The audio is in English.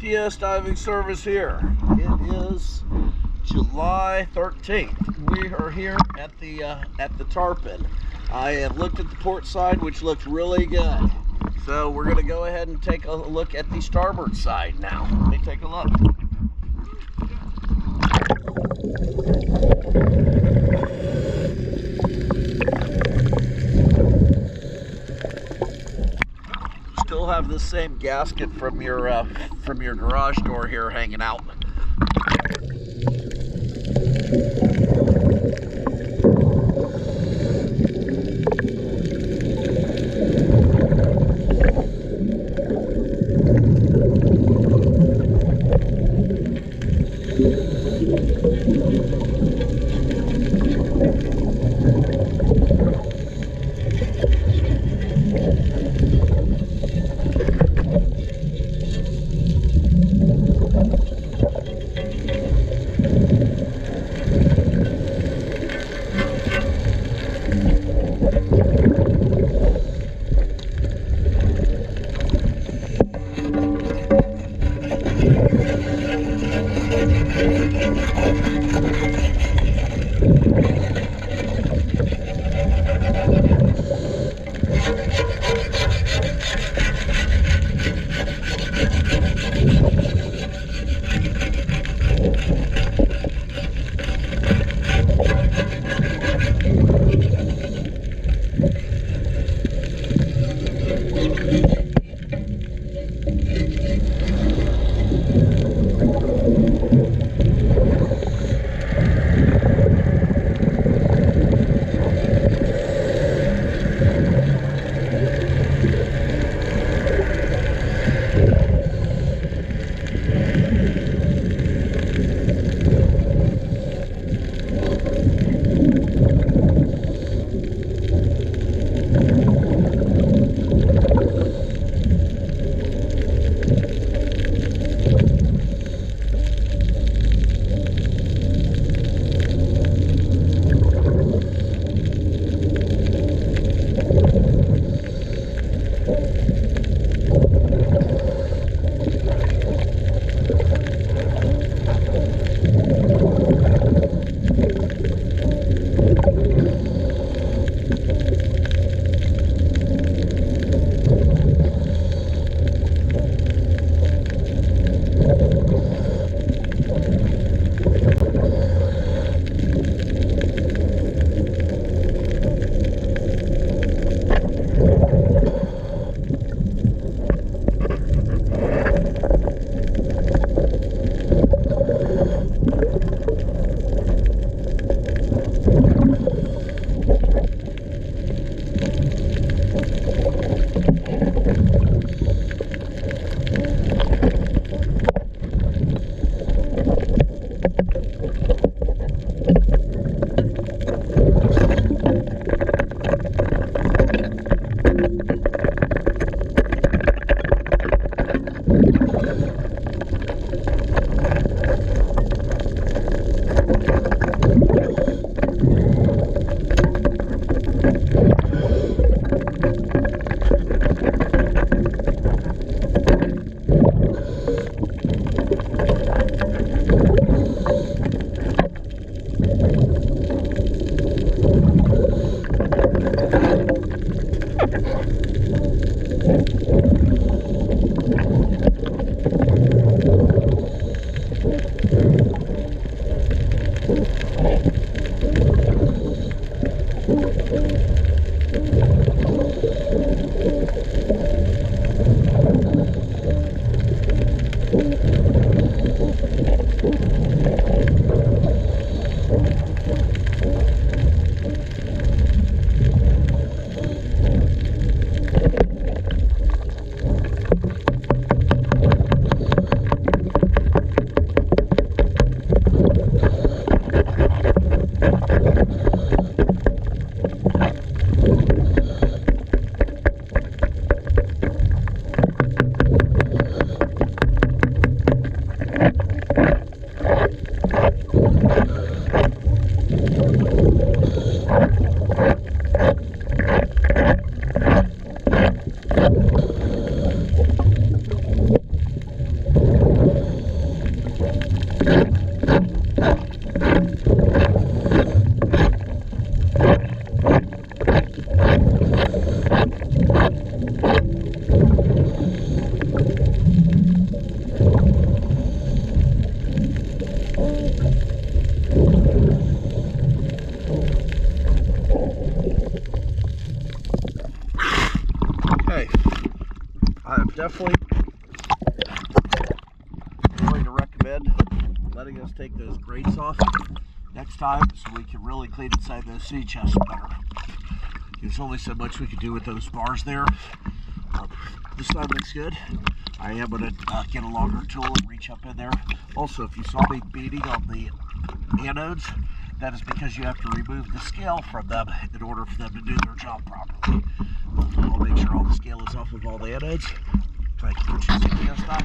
DS Diving Service here. It is July 13th. We are here at the Tarpon. I have looked at the port side, which looks really good. So we're going to go ahead and take a look at the starboard side now. Let me take a look. Still have the same gasket from your garage door here hanging out. recommend letting us take those grates off next time so we can really clean inside those sea chests better. There's only so much we can do with those bars there. This time looks good. I am going to get a longer tool and reach up in there. Also, if you saw me beating on the anodes, that is because you have to remove the scale from them in order for them to do their job properly. I'll make sure all the scale is off of all the anodes. Thank you for choosing TS.com.